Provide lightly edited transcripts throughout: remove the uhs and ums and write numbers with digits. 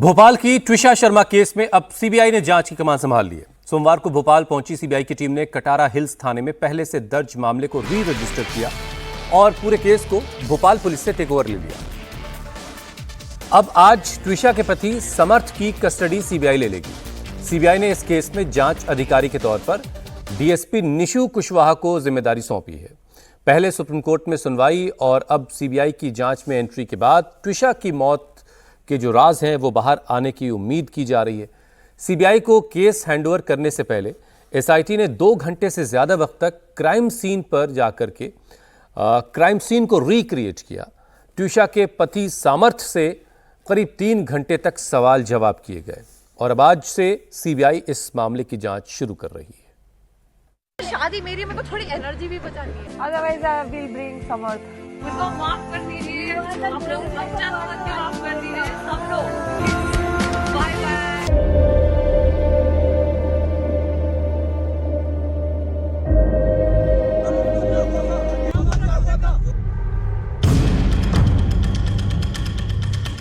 भोपाल की ट्विशा शर्मा केस में अब सीबीआई ने जांच की कमान संभाल ली है। सोमवार को भोपाल पहुंची सीबीआई की टीम ने कटारा हिल्स थाने में पहले से दर्ज मामले को री रजिस्टर किया और पूरे केस को भोपाल पुलिस से टेकओवर ले लिया। अब आज ट्विशा के पति समर्थ की कस्टडी सीबीआई ले लेगी। सीबीआई ने इस केस में जांच अधिकारी के तौर पर डीएसपी निशु कुशवाहा को जिम्मेदारी सौंपी है। पहले सुप्रीम कोर्ट में सुनवाई और अब सीबीआई की जांच में एंट्री के बाद ट्विशा की मौत के जो राज हैं वो बाहर आने की उम्मीद की जा रही है। सीबीआई को केस हैंडओवर करने से पहले एसआईटी ने 2 घंटे से ज्यादा वक्त तक क्राइम सीन पर जाकर के क्राइम सीन को रिक्रिएट किया। ट्विशा के पति सामर्थ से करीब 3 घंटे तक सवाल जवाब किए गए और अब आज से सीबीआई इस मामले की जांच शुरू कर रही है। शादी मेरी में तो थोड़ी एनर्जी भी बचानी है, Otherwise, I will bring समर्थ। उनको माफ कर दीजिए, हम लोग बच्चा समझ के माफ कर दीजिए सब लोग। Bye bye.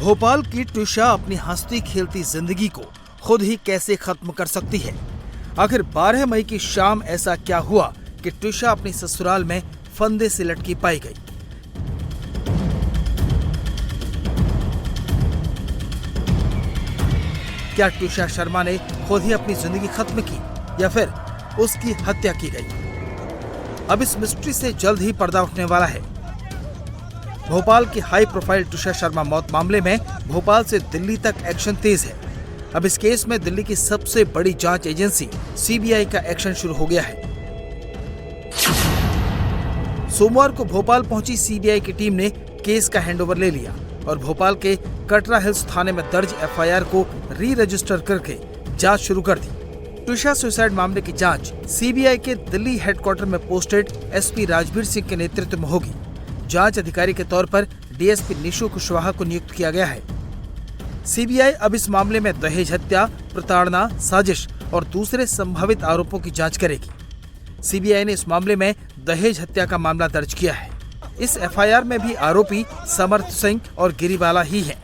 भोपाल की ट्विशा अपनी हंसती खेलती जिंदगी को खुद ही कैसे खत्म कर सकती है? आखिर 12 मई की शाम ऐसा क्या हुआ कि ट्विशा अपनी ससुराल में फंदे से लटकी पाई गई? क्या ट्विशा शर्मा ने खुद ही अपनी जिंदगी खत्म की या फिर उसकी हत्या की गई? अब इस मिस्ट्री से जल्द ही पर्दा उठने वाला है। भोपाल की हाई प्रोफाइल ट्विशा शर्मा मौत मामले में भोपाल से दिल्ली तक एक्शन तेज है। अब इस केस में दिल्ली की सबसे बड़ी जांच एजेंसी सीबीआई का एक्शन शुरू हो गया है। सोमवार को भोपाल पहुंची सीबीआई की टीम ने केस का हैंडओवर ले लिया और भोपाल के कटरा हिल्स थाने में दर्ज एफआईआर को री रजिस्टर करके जांच शुरू कर दी। ट्विशा सुसाइड मामले की जांच सीबीआई के दिल्ली हेडक्वार्टर में पोस्टेड एसपी राजवीर सिंह के नेतृत्व में होगी। जांच अधिकारी के तौर पर डीएसपी निशु कुशवाहा को नियुक्त किया गया है। सीबीआई अब इस मामले में दहेज हत्या, प्रताड़ना, साजिश और दूसरे संभावित आरोपों की जांच करेगी। सीबीआई ने इस मामले में दहेज हत्या का मामला दर्ज किया है। इस एफआईआर में भी आरोपी समर्थ सिंह और गिरिबाला ही हैं।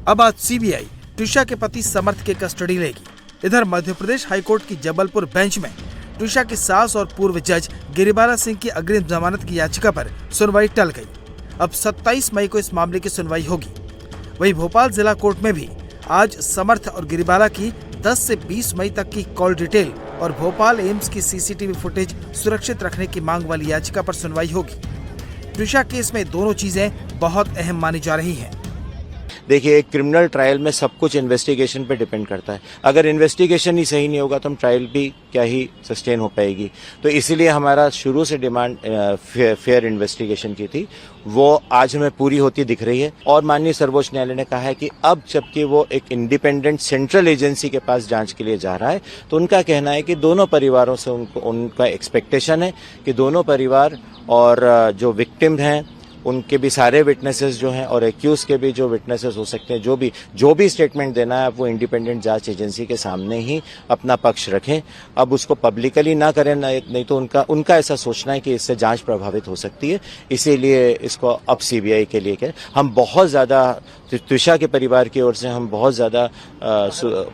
अब आज सीबीआई ट्विशा के पति समर्थ की कस्टडी लेगी। इधर मध्य प्रदेश हाईकोर्ट की जबलपुर बेंच में ट्विशा की सास और पूर्व जज गिरिबाला सिंह की अग्रिम जमानत की याचिका पर सुनवाई टल गई। अब 27 मई को इस मामले की सुनवाई होगी। वहीं भोपाल जिला कोर्ट में भी आज समर्थ और गिरिबाला की 10 से 20 मई तक की कॉल डिटेल और भोपाल एम्स की सीसीटीवी फुटेज सुरक्षित रखने की मांग वाली याचिका पर सुनवाई होगी। ट्विशा केस में दोनों चीजें बहुत अहम मानी जा रही हैं। देखिए, एक क्रिमिनल ट्रायल में सब कुछ इन्वेस्टिगेशन पे डिपेंड करता है। अगर इन्वेस्टिगेशन ही सही नहीं होगा तो हम ट्रायल भी क्या ही सस्टेन हो पाएगी। तो इसीलिए हमारा शुरू से डिमांड फेयर इन्वेस्टिगेशन की थी, वो आज हमें पूरी होती दिख रही है। और माननीय सर्वोच्च न्यायालय ने कहा है कि अब जबकि वो एक इंडिपेंडेंट सेंट्रल एजेंसी के पास जांच के लिए जा रहा है तो उनका कहना है कि दोनों परिवारों से उनका एक्सपेक्टेशन है कि दोनों परिवार और जो विक्टिम हैं उनके भी सारे विटनेसेस जो हैं और एक्यूज के भी जो विटनेसेस हो सकते हैं, जो भी स्टेटमेंट देना है वो इंडिपेंडेंट जांच एजेंसी के सामने ही अपना पक्ष रखें। अब उसको पब्लिकली ना करें, नहीं तो उनका ऐसा सोचना है कि इससे जांच प्रभावित हो सकती है। इसीलिए इसको अब सीबीआई के लिए करें। हम बहुत ज्यादा ट्विशा के परिवार की ओर से हम बहुत ज्यादा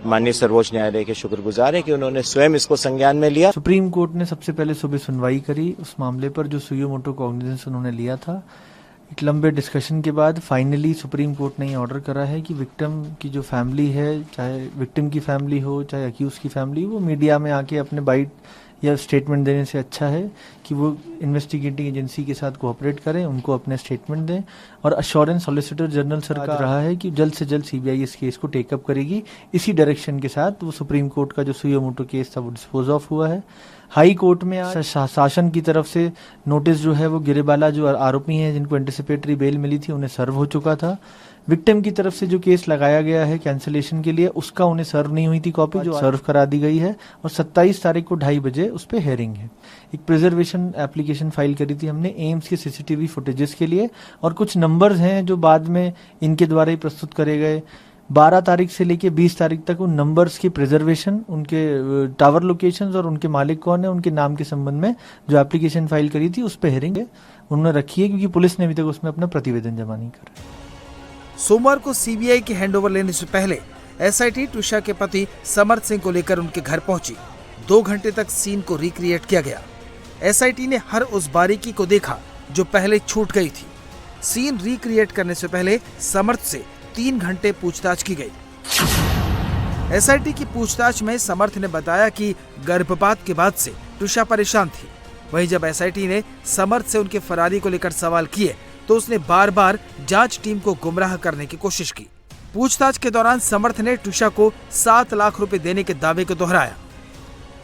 माननीय सर्वोच्च न्यायालय के शुक्रगुजार हैं कि उन्होंने स्वयं इसको संज्ञान में लिया। सुप्रीम कोर्ट ने सबसे पहले सुबह सुनवाई करी उस मामले पर जो सुयो मोटो कॉग्निजेंस उन्होंने लिया था। एक लंबे डिस्कशन के बाद फाइनली सुप्रीम कोर्ट ने ऑर्डर करा है कि विक्टिम की जो फैमिली है, चाहे विक्टिम की फैमिली हो चाहे अक्यूज की फैमिली, वो मीडिया में आके अपने बाइट या स्टेटमेंट देने से अच्छा है कि वो इन्वेस्टिगेटिंग एजेंसी के साथ कोऑपरेट करें, उनको अपने स्टेटमेंट दें। और अश्योरेंस सॉलिसिटर जनरल सर का रहा है कि जल्द से जल्द सीबीआई इस केस को टेकअप करेगी। इसी डायरेक्शन के साथ वो सुप्रीम कोर्ट का जो सुयो मोटो केस था वो डिस्पोज ऑफ हुआ है। हाई कोर्ट में शासन की तरफ से नोटिस जो है वो गिरिबाला जो आरोपी हैं जिनको एंटिसिपेटरी बेल मिली थी उन्हें सर्व हो चुका था। विक्टिम की तरफ से जो केस लगाया गया है कैंसिलेशन के लिए उसका उन्हें सर्व नहीं हुई थी कॉपी, जो सर्व करा दी गई है और 27 तारीख को 2:30 बजे उस पर हेयरिंग है। एक प्रिजर्वेशन एप्लीकेशन फाइल करी थी हमने एम्स के सीसीटीवी फुटेजेस के लिए और कुछ नंबर्स हैं जो बाद में इनके द्वारा ही प्रस्तुत करे गए। 12 तारीख से लेके 20 तारीख तक उन नंबर्स की प्रिजर्वेशन, उनके टावर लोकेशंस और उनके मालिक कौन है उनके नाम के संबंध में जो एप्लीकेशन फाइल करी थी उस पर हेयरिंग उन्होंने रखी है, क्योंकि पुलिस ने अभी तक उसमें अपना प्रतिवेदन जमा नहीं करा। सोमवार को सीबीआई के हैंडओवर लेने से पहले एसआईटी ट्विशा के पति समर्थ सिंह को लेकर उनके घर पहुंची। 2 घंटे तक सीन को रिक्रिएट किया गया। एसआईटी ने हर उस बारीकी को देखा जो पहले छूट गई थी। सीन रिक्रिएट करने से पहले समर्थ से 3 घंटे पूछताछ की गई। एसआईटी की पूछताछ में समर्थ ने बताया कि गर्भपात के बाद से ट्विशा परेशान थी। वहीं जब एसआईटी ने समर्थ से उनके फरारी को लेकर सवाल किए तो उसने बार बार जांच टीम को गुमराह करने की कोशिश की। पूछताछ के दौरान समर्थ ने ट्विशा को 7 लाख रुपए देने के दावे को दोहराया।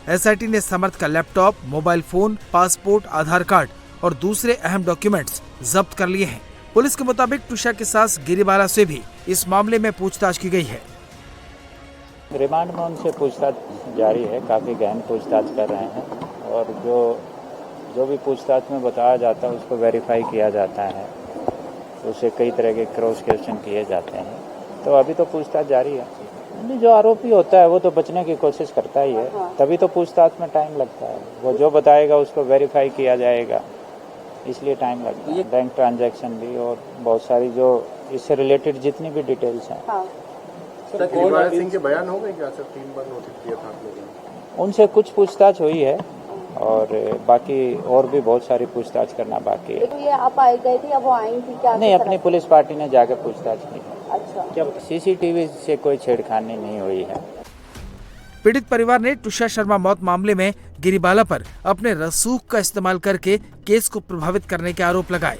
एसआईटी ने समर्थ का लैपटॉप, मोबाइल फोन, पासपोर्ट, आधार कार्ड और दूसरे अहम डॉक्यूमेंट्स जब्त कर लिए हैं। पुलिस के मुताबिक ट्विशा के सास गिरिबाला से भी इस मामले में पूछताछ की गई है। रिमांड में उनसे पूछताछ जारी है, काफ़ी गहन पूछताछ कर रहे हैं और जो भी पूछताछ में बताया जाता है उसको वेरीफाई किया जाता है, उससे कई तरह के क्रॉस क्वेश्चन किए जाते हैं। तो अभी तो पूछताछ जारी है। जो आरोपी होता है वो तो बचने की कोशिश करता ही है, तभी तो पूछताछ में टाइम लगता है। वो जो बताएगा उसको वेरीफाई किया जाएगा, इसलिए टाइम लगता है। बैंक ट्रांजैक्शन भी और बहुत सारी जो इससे रिलेटेड जितनी भी डिटेल्स हैं। गिरिबाला सिंह के बयान हो गए क्या सर? 3 बार नोटिस किया था आप लोगों ने? उनसे कुछ पूछताछ हुई है और बाकी और भी बहुत सारी पूछताछ करना बाकी है। तो ये आप आए गए थे या वो आई थी क्या? नहीं, अपनी पुलिस पार्टी ने जाकर पूछताछ की। अच्छा, जब सीसीटीवी से कोई छेड़खानी नहीं हुई है। पीड़ित परिवार ने ट्विशा शर्मा मौत मामले में गिरिबाला पर अपने रसूख का इस्तेमाल करके केस को प्रभावित करने के आरोप लगाए।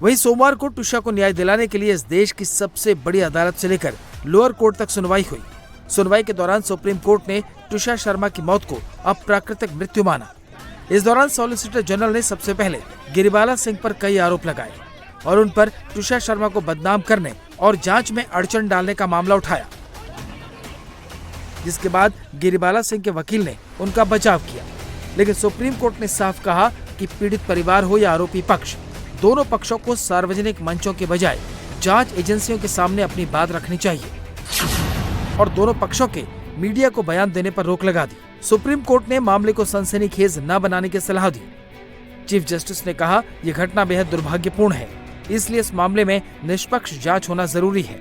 वहीं सोमवार को ट्विशा को न्याय दिलाने के लिए इस देश की सबसे बड़ी अदालत से लेकर लोअर कोर्ट तक सुनवाई हुई। सुनवाई के दौरान सुप्रीम कोर्ट ने ट्विशा शर्मा की मौत को अप्राकृतिक मृत्यु माना। इस दौरान सॉलिसिटर जनरल ने सबसे पहले गिरिबाला सिंह पर कई आरोप लगाए और उन पर ट्विशा शर्मा को बदनाम करने और जांच में अड़चन डालने का मामला उठाया, जिसके बाद गिरिबाला सिंह के वकील ने उनका बचाव किया। लेकिन सुप्रीम कोर्ट ने साफ कहा कि पीड़ित परिवार हो या आरोपी पक्ष, दोनों पक्षों को सार्वजनिक मंचों के बजाय जांच एजेंसियों के सामने अपनी बात रखनी चाहिए और दोनों पक्षों के मीडिया को बयान देने पर रोक लगा दी। सुप्रीम कोर्ट ने मामले को सनसनीखेज न बनाने की सलाह दी। चीफ जस्टिस ने कहा, यह घटना बेहद दुर्भाग्यपूर्ण है, इसलिए इस मामले में निष्पक्ष जांच होना जरूरी है।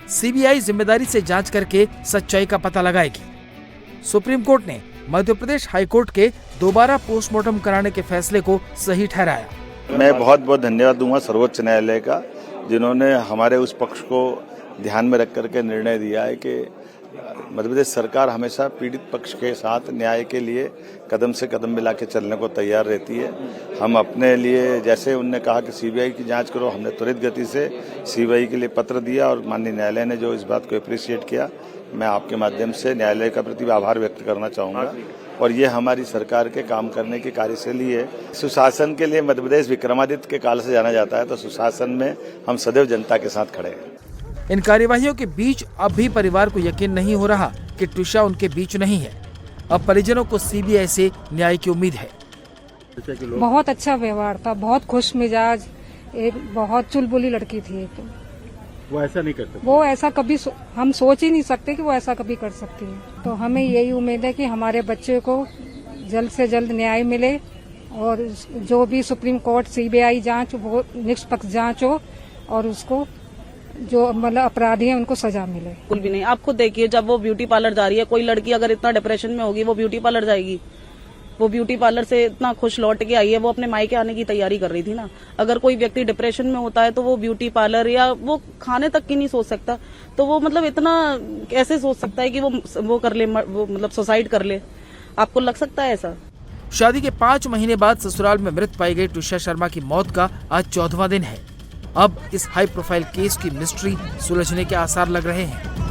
सीबीआई जिम्मेदारी से जांच करके सच्चाई का पता लगाएगी। सुप्रीम कोर्ट ने मध्य प्रदेश हाई कोर्ट के दोबारा पोस्टमार्टम कराने के फैसले को सही ठहराया। मैं बहुत बहुत धन्यवाद दूंगा सर्वोच्च न्यायालय का, जिन्होंने हमारे उस पक्ष को ध्यान में रख करके निर्णय दिया है कि मध्य प्रदेश सरकार हमेशा पीड़ित पक्ष के साथ न्याय के लिए कदम से कदम मिला के चलने को तैयार रहती है। हम अपने लिए, जैसे उनने कहा कि सीबीआई की जांच करो, हमने त्वरित गति से सीबीआई के लिए पत्र दिया और माननीय न्यायालय ने जो इस बात को अप्रिशिएट किया, मैं आपके माध्यम से न्यायालय का प्रति आभार व्यक्त करना चाहूँगा। और ये हमारी सरकार के काम करने की कार्यशैली है। सुशासन के लिए मध्य प्रदेश विक्रमादित्य के काल से जाना जाता है, तो सुशासन में हम सदैव जनता के साथ खड़े हैं। इन कार्यवाहियों के बीच अब भी परिवार को यकीन नहीं हो रहा कि ट्विशा उनके बीच नहीं है। अब परिजनों को सीबीआई से न्याय की उम्मीद है। बहुत अच्छा व्यवहार था, बहुत खुश मिजाज, एक बहुत चुलबुली लड़की थी। वो ऐसा नहीं करते, वो ऐसा कभी हम सोच ही नहीं सकते कि वो ऐसा कभी कर सकती है। तो हमें यही उम्मीद है कि हमारे बच्चे को जल्द से जल्द न्याय मिले और जो भी सुप्रीम कोर्ट सीबीआई जांच वो निष्पक्ष जांच हो और उसको जो मतलब अपराधी है उनको सजा मिले। बिल्कुल भी नहीं। आप खुद देखिए, जब वो ब्यूटी पार्लर जा रही है, कोई लड़की अगर इतना डिप्रेशन में होगी वो ब्यूटी पार्लर जाएगी? वो ब्यूटी पार्लर से इतना खुश लौट के आई है, वो अपने मायके आने की तैयारी कर रही थी ना। अगर कोई व्यक्ति डिप्रेशन में होता है तो वो ब्यूटी पार्लर या वो खाने तक की नहीं सोच सकता, तो वो मतलब इतना कैसे सोच सकता है कि वो कर ले, वो मतलब सुसाइड कर ले? आपको लग सकता है ऐसा? शादी के 5 महीने बाद ससुराल में मृत पाई गई ट्विशा शर्मा की मौत का आज 14वां दिन है। अब इस हाई प्रोफाइल केस की मिस्ट्री सुलझने के आसार लग रहे हैं।